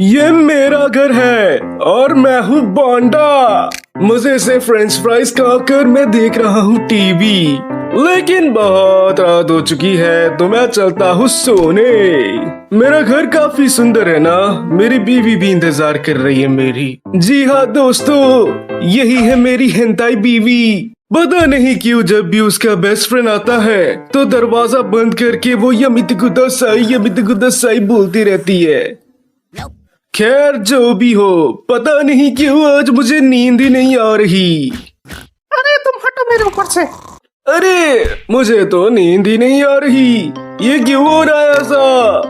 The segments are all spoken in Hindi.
ये मेरा घर है और मैं हूँ बोंडा। मजे से फ्रेंच फ्राइज खाकर मैं देख रहा हूँ टीवी। लेकिन बहुत रात हो चुकी है तो मैं चलता हूँ सोने। मेरा घर काफी सुंदर है ना, मेरी बीवी भी इंतजार कर रही है मेरी। जी हाँ दोस्तों, यही है मेरी हेंताई बीवी। पता नहीं क्यों जब भी उसका बेस्ट फ्रेंड आता है तो दरवाजा बंद करके वो यमित गुदासाई बोलती रहती है। खैर जो भी हो, पता नहीं क्यों आज मुझे नींद ही नहीं आ रही। अरे तुम हटो मेरे ऊपर से। अरे मुझे तो नींद ही नहीं आ रही, ये क्यों हो रहा है ऐसा?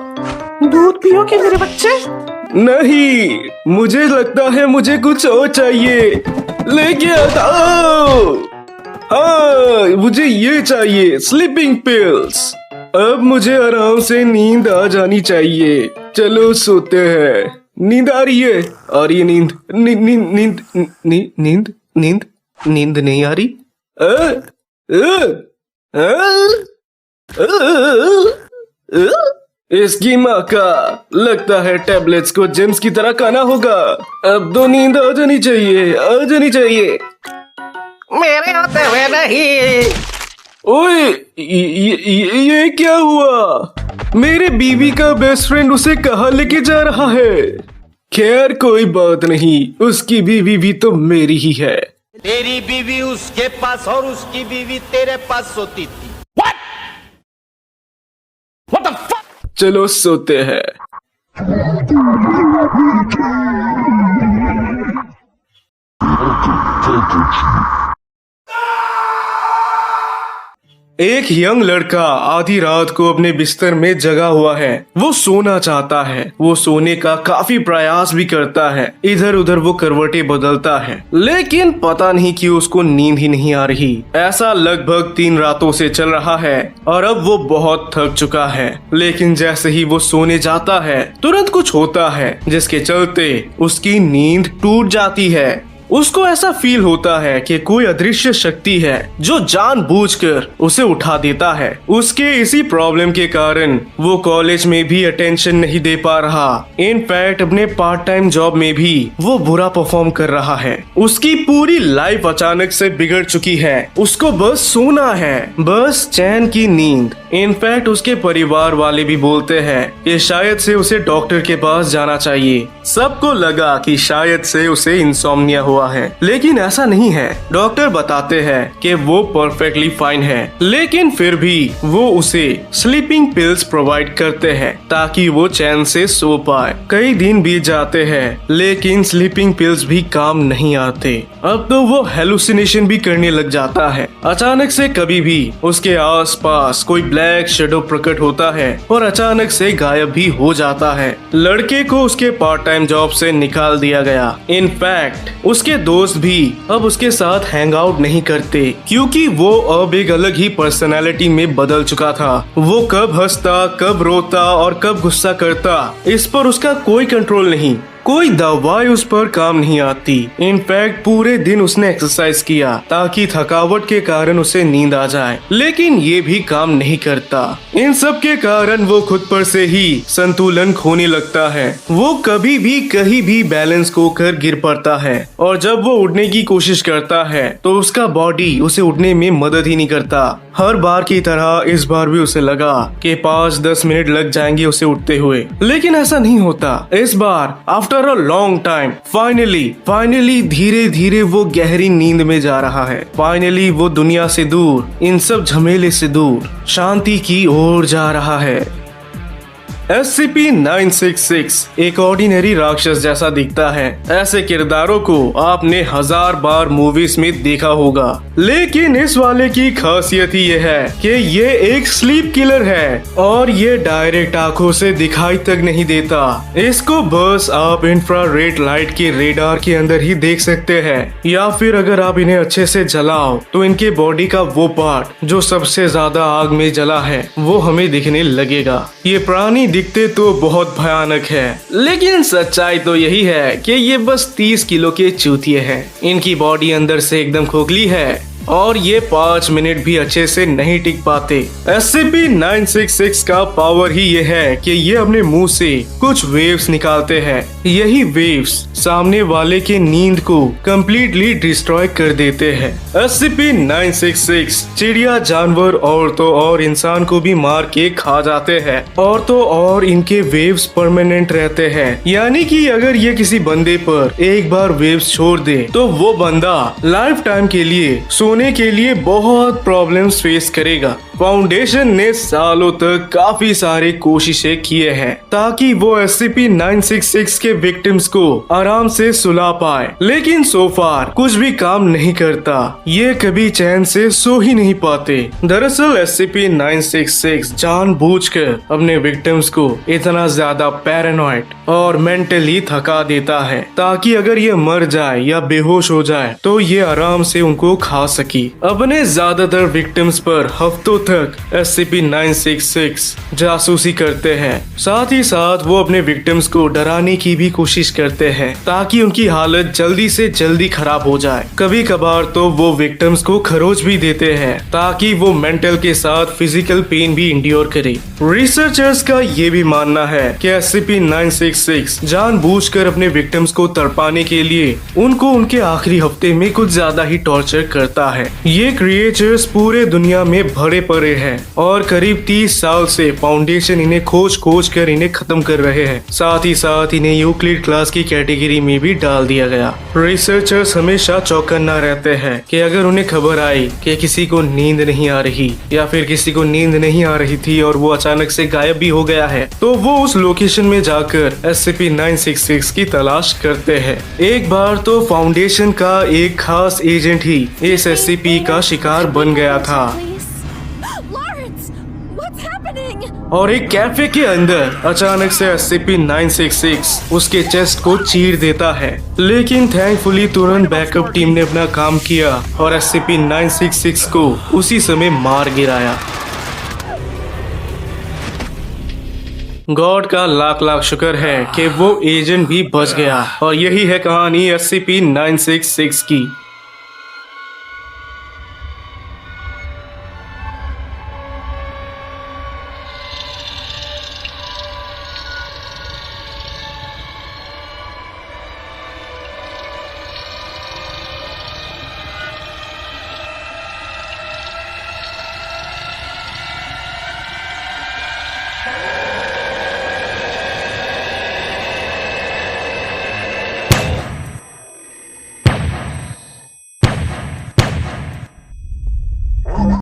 दूध पियोगे मेरे बच्चे? नहीं, मुझे लगता है मुझे कुछ और चाहिए। लेके आओ। हाँ, मुझे ये चाहिए, स्लीपिंग पिल्स। अब मुझे आराम से नींद आ जानी चाहिए। चलो सोते हैं। नींद आ रही है, आ रही है नींद। नींद नींद नींद नींद नींद नींद नहीं आ रही। इसकी माँ का, लगता है टैबलेट्स को जेम्स की तरह खाना होगा। अब तो नींद आ जानी चाहिए, आ जानी चाहिए। मेरे होते हुए नहीं। ओए, ये क्या हुआ? मेरे बीवी का बेस्ट फ्रेंड उसे कहाँ लेके जा रहा है? खैर कोई बात नहीं, उसकी बीवी भी तो मेरी ही है। तेरी बीवी उसके पास और उसकी बीवी तेरे पास सोती थी। What the fuck? चलो सोते हैं। एक यंग लड़का आधी रात को अपने बिस्तर में जगा हुआ है। वो सोना चाहता है, वो सोने का काफी प्रयास भी करता है। इधर उधर वो करवटें बदलता है, लेकिन पता नहीं क्यों उसको नींद ही नहीं आ रही। ऐसा लगभग 3 रातों से चल रहा है और अब वो बहुत थक चुका है। लेकिन जैसे ही वो सोने जाता है तुरंत कुछ होता है जिसके चलते उसकी नींद टूट जाती है। उसको ऐसा फील होता है कि कोई अदृश्य शक्ति है जो जानबूझकर उसे उठा देता है। उसके इसी प्रॉब्लम के कारण वो कॉलेज में भी अटेंशन नहीं दे पा रहा। इनफैक्ट अपने पार्ट टाइम जॉब में भी वो बुरा परफॉर्म कर रहा है। उसकी पूरी लाइफ अचानक से बिगड़ चुकी है। उसको बस सोना है, बस चैन की नींद। इनफैक्ट उसके परिवार वाले भी बोलते हैं कि शायद से उसे डॉक्टर के पास जाना चाहिए। सबको लगा कि शायद से उसे इंसोम्निया हुआ है, लेकिन ऐसा नहीं है। डॉक्टर बताते हैं कि वो परफेक्टली फाइन है, लेकिन फिर भी वो उसे स्लीपिंग पिल्स प्रोवाइड करते हैं ताकि वो चैन से सो पाए। कई दिन बीत जाते हैं, लेकिन स्लीपिंग पिल्स भी काम नहीं आते। अब तो वो हेलुसिनेशन भी करने लग जाता है। अचानक से कभी भी उसके आसपास कोई ब्लैक शेडो प्रकट होता है और अचानक से गायब भी हो जाता है। लड़के को उसके पार्ट टाइम जॉब से निकाल दिया गया। इनफैक्ट उसके दोस्त भी अब उसके साथ हैंग आउट नहीं करते, क्योंकि वो अब एक अलग ही पर्सनालिटी में बदल चुका था। वो कब हंसता, कब रोता और कब गुस्सा करता, इस पर उसका कोई कंट्रोल नहीं। कोई दवाई उस पर काम नहीं आती। इनफैक्ट पूरे दिन उसने एक्सरसाइज किया ताकि थकावट के कारण उसे नींद आ जाए, लेकिन ये भी काम नहीं करता। इन सब के कारण वो खुद पर से ही संतुलन खोने लगता है। वो कभी भी कहीं भी बैलेंस खोकर गिर पड़ता है और जब वो उठने की कोशिश करता है तो उसका बॉडी उसे उठने में मदद ही नहीं करता। हर बार की तरह इस बार भी उसे लगा कि 5-10 मिनट लग जाएंगे उसे उठते हुए, लेकिन ऐसा नहीं होता। इस बार after a long time finally धीरे धीरे वो गहरी नींद में जा रहा है। फाइनली वो दुनिया से दूर, इन सब झमेले से दूर, शांति की ओर जा रहा है। SCP-966 एक ऑर्डिनरी राक्षस जैसा दिखता है। ऐसे किरदारों को आपने 1000 बार मूवीज में देखा होगा, लेकिन इस वाले की खासियत ही ये है कि ये एक स्लीप किलर है और ये डायरेक्ट आंखों से दिखाई तक नहीं देता। इसको बस आप इंफ्रारेड लाइट के रेडार के अंदर ही देख सकते हैं, या फिर अगर आप इन्हें अच्छे से जलाओ तो इनके बॉडी का वो पार्ट जो सबसे ज्यादा आग में जला है वो हमें दिखने लगेगा। ये प्राणी दिखते तो बहुत भयानक है, लेकिन सच्चाई तो यही है कि ये बस 30 किलो के चूतिए हैं। इनकी बॉडी अंदर से एकदम खोखली है, और ये 5 मिनट भी अच्छे से नहीं टिक पाते। SCP-966 का पावर ही ये है कि ये अपने मुंह से कुछ वेव्स निकालते हैं। यही वेव्स सामने वाले के नींद को कंप्लीटली डिस्ट्रॉय कर देते हैं। SCP-966 चिड़िया, जानवर, औरतों और इंसान को भी मार के खा जाते हैं। औरतों और इनके वेव्स परमानेंट रहते हैं, यानी कि अगर ये किसी बंदे पर एक बार वेव्स छोड़ दे तो वो बंदा लाइफ टाइम के लिए सोने के लिए बहुत प्रॉब्लम्स फेस करेगा। फाउंडेशन ने सालों तक काफी सारे कोशिशें किए हैं ताकि वो SCP-966 के विक्टिम्स को आराम से सुला पाए, लेकिन सो फार कुछ भी काम नहीं करता। ये कभी चैन से सो ही नहीं पाते। दरअसल SCP-966 जानबूझकर अपने विक्टिम्स को इतना ज्यादा पैरानॉइड और मेंटली थका देता है ताकि अगर ये मर जाए या बेहोश हो जाए तो ये आराम से उनको खा सके। अपने ज्यादातर विक्टिम्स पर हफ्तों तक SCP-966 जासूसी करते हैं। साथ ही साथ वो अपने विक्टिम्स को डराने की भी कोशिश करते हैं ताकि उनकी हालत जल्दी से जल्दी खराब हो जाए। कभी कभार तो वो विक्टिम्स को खरोच भी देते हैं ताकि वो मेंटल के साथ फिजिकल पेन भी इंड्योर करे। रिसर्चर्स का ये भी मानना है कि SCP-966 जानबूझकर अपने विक्टिम्स को तड़पाने के लिए उनको उनके आखिरी हफ्ते में कुछ ज्यादा ही टॉर्चर करता है। ये क्रिएचर्स पूरे दुनिया में भरे पड़े हैं और करीब 30 साल से फाउंडेशन इन्हें खोज कर इन्हें खत्म कर रहे हैं। साथ ही साथ इन्हें यूक्लिड क्लास की कैटेगरी में भी डाल दिया गया। रिसर्चर्स हमेशा चौकन्ना रहते हैं कि अगर उन्हें खबर आई कि किसी को नींद नहीं आ रही या फिर किसी को नींद नहीं आ रही थी और वो अचानक से गायब भी हो गया है, तो वो उस लोकेशन में जाकर SCP-966 की तलाश करते हैं। एक बार तो फाउंडेशन का एक खास एजेंट ही इस SCP का शिकार बन गया था और एक कैफे के अंदर अचानक से SCP-966 उसके चेस्ट को चीर देता है, लेकिन थैंकफुली तुरंत बैकअप टीम ने अपना काम किया और SCP-966 को उसी समय मार गिराया। गॉड का लाख लाख शुक्र है कि वो एजेंट भी बच गया। और यही है कहानी SCP-966 की।